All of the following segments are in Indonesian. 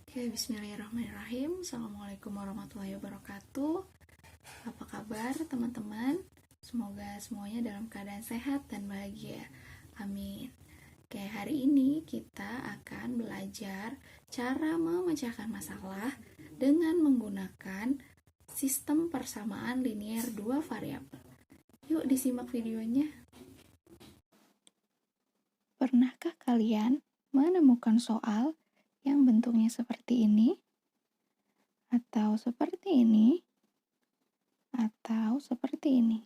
Oke, bismillahirrahmanirrahim. Assalamualaikum warahmatullahi wabarakatuh. Apa kabar teman-teman? Semoga semuanya dalam keadaan sehat dan bahagia. Amin. Oke, hari ini kita akan belajar cara memecahkan masalah dengan menggunakan sistem persamaan linier dua variabel. Yuk disimak videonya. Pernahkah kalian menemukan soal yang bentuknya seperti ini, atau seperti ini, atau seperti ini?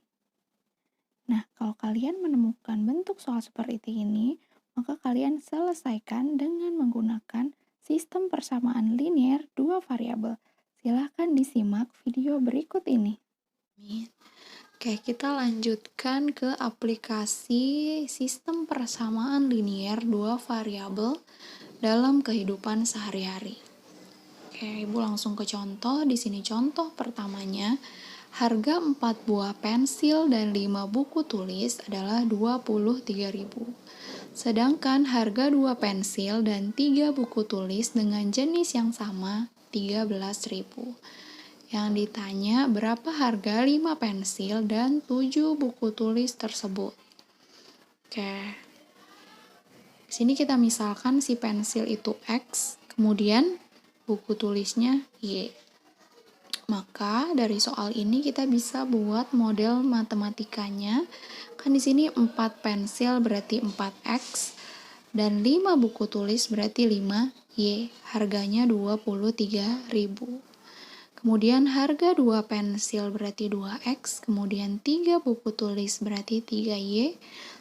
Nah, kalau kalian menemukan bentuk soal seperti ini, maka kalian selesaikan dengan menggunakan sistem persamaan linier dua variabel. Silahkan disimak video berikut ini. Oke, kita lanjutkan ke aplikasi sistem persamaan linier dua variabel dalam kehidupan sehari-hari. Oke, Ibu langsung ke contoh. Di sini contoh pertamanya, harga 4 buah pensil dan 5 buku tulis adalah 23.000. Sedangkan harga 2 pensil dan 3 buku tulis dengan jenis yang sama 13.000. Yang ditanya berapa harga 5 pensil dan 7 buku tulis tersebut. Oke. Di sini kita misalkan si pensil itu X, kemudian buku tulisnya Y. Maka dari soal ini kita bisa buat model matematikanya. Kan di sini 4 pensil berarti 4X dan 5 buku tulis berarti 5Y. Harganya 23.000. Kemudian harga 2 pensil berarti 2X, kemudian 3 buku tulis berarti 3Y,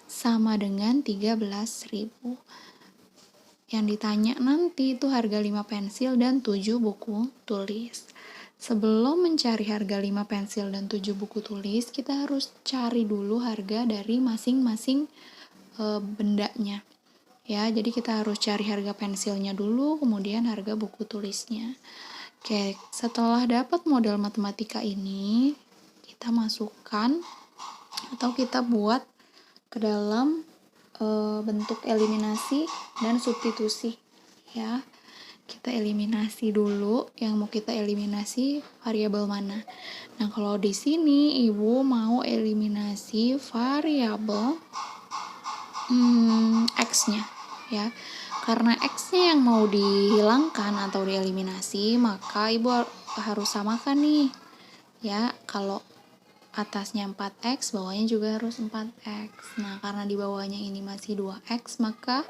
sama dengan 13.000. Yang ditanya nanti itu harga 5 pensil dan 7 buku tulis. Sebelum mencari harga 5 pensil dan 7 buku tulis, kita harus cari dulu harga dari masing-masing bendanya. Ya, jadi kita harus cari harga pensilnya dulu, kemudian harga buku tulisnya. Oke, setelah dapat model matematika ini, kita masukkan atau kita buat ke dalam bentuk eliminasi dan substitusi. Ya, kita eliminasi dulu yang mau kita eliminasi variabel mana. Nah, kalau di sini Ibu mau eliminasi variabel X-nya, ya. Karena X-nya yang mau dihilangkan atau dieliminasi, maka Ibu harus samakan nih. Ya, kalau atasnya 4X, bawahnya juga harus 4X. Nah, karena di bawahnya ini masih 2X, maka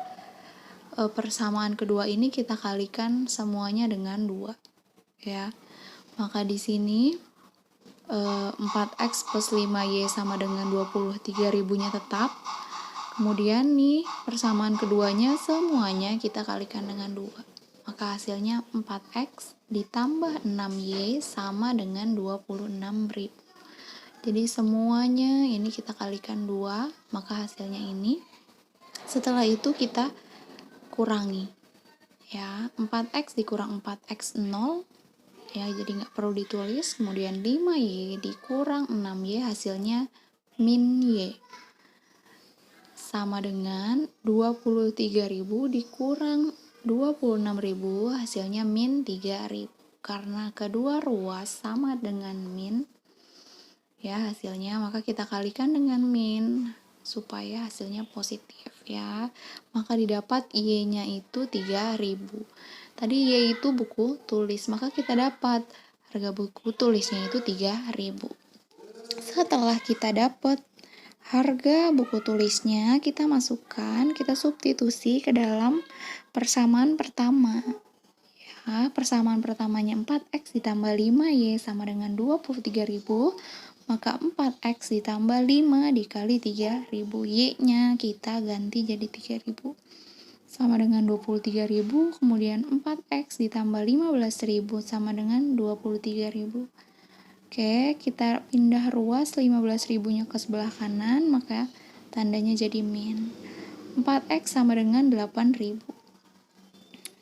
persamaan kedua ini kita kalikan semuanya dengan 2. Ya. Maka di sini 4X plus 5Y sama dengan 23.000-nya tetap. Kemudian nih persamaan keduanya semuanya kita kalikan dengan 2. Maka hasilnya 4X ditambah 6Y sama dengan 26.000. Jadi semuanya ini kita kalikan 2, maka hasilnya ini. Setelah itu kita kurangi. Ya, 4X dikurang 4X 0. Ya, jadi nggak perlu ditulis. Kemudian 5Y dikurang 6Y hasilnya min Y. Sama dengan 23.000 dikurang 26.000 hasilnya min 3.000. Karena kedua ruas sama dengan min, ya hasilnya, maka kita kalikan dengan min supaya hasilnya positif, ya. Maka didapat Y-nya itu 3.000. Tadi Y itu buku tulis, maka kita dapat harga buku tulisnya itu 3.000. Setelah kita dapat harga buku tulisnya, kita masukkan, kita substitusi ke dalam persamaan pertama. Ya, persamaan pertamanya 4X ditambah 5Y sama dengan 23.000, maka 4X ditambah 5 dikali 3.000. Y-nya kita ganti jadi 3.000. Sama dengan 23.000, kemudian 4X ditambah 15.000 sama dengan 23.000. Oke, kita pindah ruas 15.000-nya ke sebelah kanan, maka tandanya jadi min. 4X sama dengan 8.000.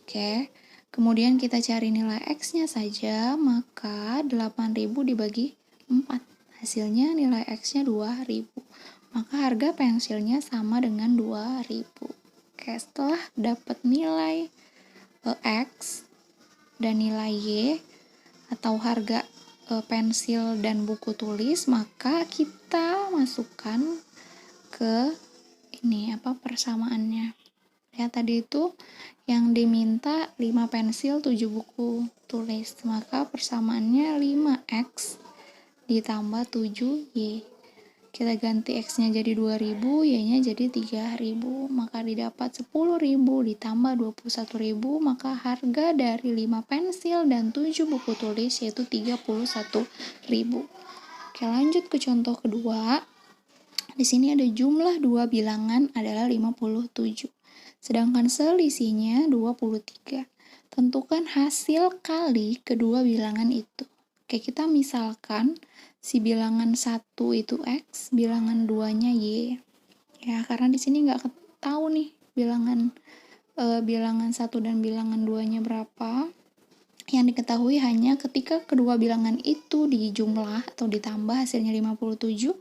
Oke, kemudian kita cari nilai X-nya saja, maka 8.000 dibagi 4. Hasilnya nilai X-nya 2.000. Maka harga pensilnya sama dengan 2.000. Oke, setelah dapat nilai X, dan nilai Y atau harga pensil dan buku tulis, maka kita masukkan ke ini persamaannya. Ya, tadi itu yang diminta 5 pensil, 7 buku tulis. Maka persamaannya 5X ditambah 7Y. Kita ganti X-nya jadi 2000, Y-nya jadi 3000. Maka didapat 10.000 ditambah 21.000, maka harga dari 5 pensil dan 7 buku tulis yaitu 31.000. Oke, lanjut ke contoh kedua. Di sini ada jumlah dua bilangan adalah 57. Sedangkan selisihnya 23. Tentukan hasil kali kedua bilangan itu. Oke, kita misalkan si bilangan 1 itu X, bilangan 2-nya Y. Ya, karena di sini nggak tahu nih bilangan 1 dan bilangan 2-nya berapa. Yang diketahui hanya ketika kedua bilangan itu dijumlah atau ditambah hasilnya 57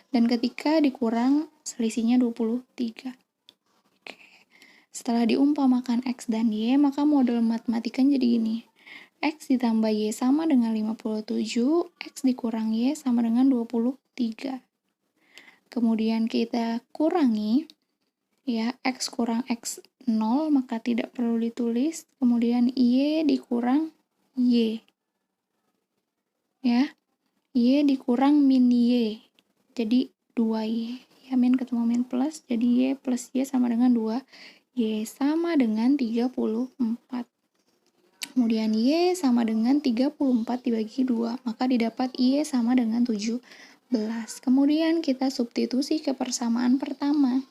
dan ketika dikurang selisihnya 23. Oke. Setelah diumpamakan X dan Y, maka model matematikanya jadi gini. X ditambah Y sama dengan 57, X dikurang Y sama dengan 23. Kemudian kita kurangi, ya, X kurang X 0, maka tidak perlu ditulis. Kemudian Y dikurang Y. Ya, Y dikurang min Y. Jadi 2Y. Ya, min ketemu min plus, jadi Y plus Y sama dengan 2. Y sama dengan 34. Kemudian Y sama dengan 34 dibagi 2, maka didapat Y sama dengan 17. Kemudian kita substitusi ke persamaan pertama.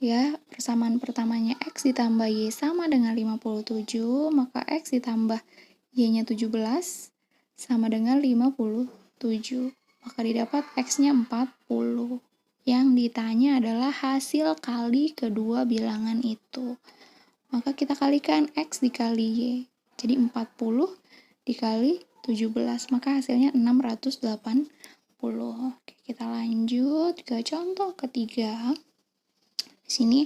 Ya, persamaan pertamanya X ditambah Y sama dengan 57, maka X ditambah Y-nya 17 sama dengan 57. Maka didapat X-nya 40. Yang ditanya adalah hasil kali kedua bilangan itu. Maka kita kalikan X dikali Y. Jadi 40 dikali 17, maka hasilnya 680. Oke, kita lanjut ke contoh ketiga. Di sini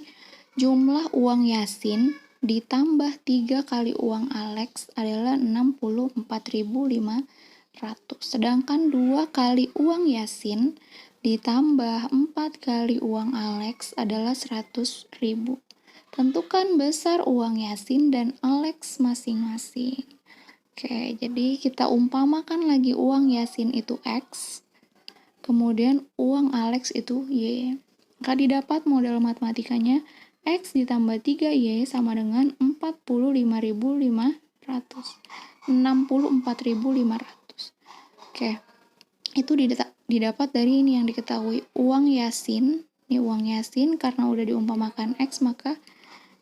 jumlah uang Yasin ditambah 3 kali uang Alex adalah 64.500. Sedangkan 2 kali uang Yasin ditambah 4 kali uang Alex adalah 100.000. Tentukan besar uang Yasin dan Alex masing-masing. Oke, jadi kita umpamakan lagi uang Yasin itu X, kemudian uang Alex itu Y. Maka didapat model matematikanya X ditambah 3Y sama dengan 45.500. 64.500. Oke, itu didapat dari ini yang diketahui uang Yasin. Ini uang Yasin karena udah diumpamakan X, maka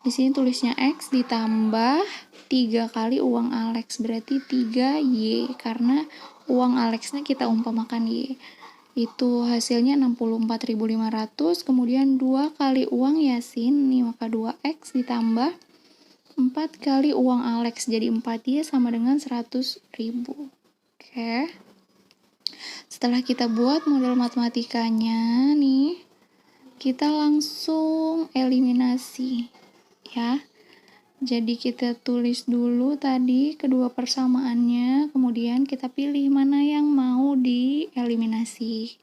di sini tulisnya X ditambah 3 kali uang Alex, berarti 3Y, karena uang Alexnya kita umpamakan Y. Itu hasilnya 64.500, kemudian 2 kali uang Yasin, nih maka 2X ditambah 4 kali uang Alex, jadi 4Y sama dengan 100.000. Oke. Setelah kita buat model matematikanya, nih, kita langsung eliminasi. Ya, jadi kita tulis dulu tadi kedua persamaannya, kemudian kita pilih mana yang mau dieliminasi.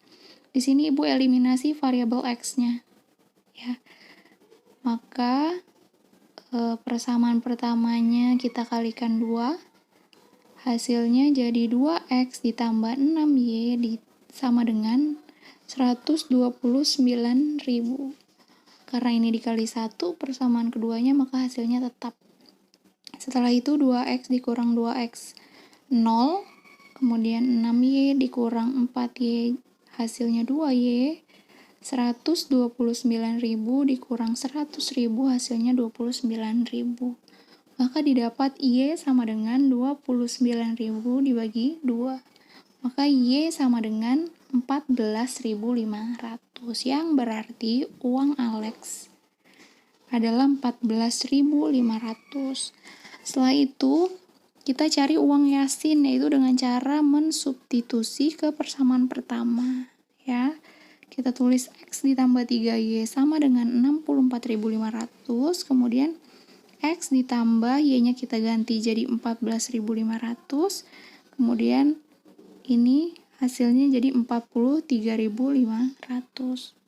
Di sini Ibu eliminasi variabel X-nya. Ya, maka persamaan pertamanya kita kalikan 2, hasilnya jadi 2X ditambah 6Y sama dengan 129.000. Karena ini dikali 1, persamaan keduanya, maka hasilnya tetap. Setelah itu 2X dikurang 2X 0, kemudian 6Y dikurang 4Y, hasilnya 2Y, 129.000 dikurang 100.000, hasilnya 29.000. Maka didapat Y sama dengan 29.000 dibagi 2. Maka Y sama dengan 14.500, yang berarti uang Alex adalah 14.500. Setelah itu, kita cari uang Yasin, yaitu dengan cara mensubstitusi ke persamaan pertama. Ya, kita tulis X ditambah 3Y sama dengan 64.500, kemudian X ditambah Y-nya kita ganti jadi 14.500. Kemudian ini hasilnya jadi 43.500.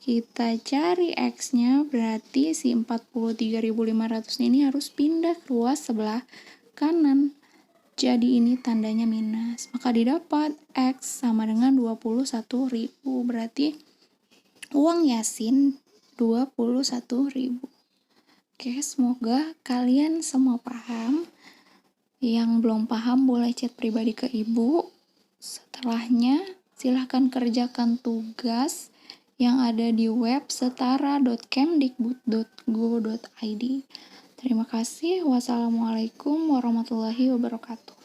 Kita cari X-nya, berarti si 43.500 ini harus pindah ke ruas sebelah kanan. Jadi ini tandanya minus. Maka didapat X sama dengan 21.000. Berarti uang Yasin 21.000. Oke, semoga kalian semua paham. Yang belum paham boleh chat pribadi ke ibu. Setelahnya silahkan kerjakan tugas yang ada di web setara.kemdikbud.go.id. Terima kasih. Wassalamualaikum warahmatullahi wabarakatuh.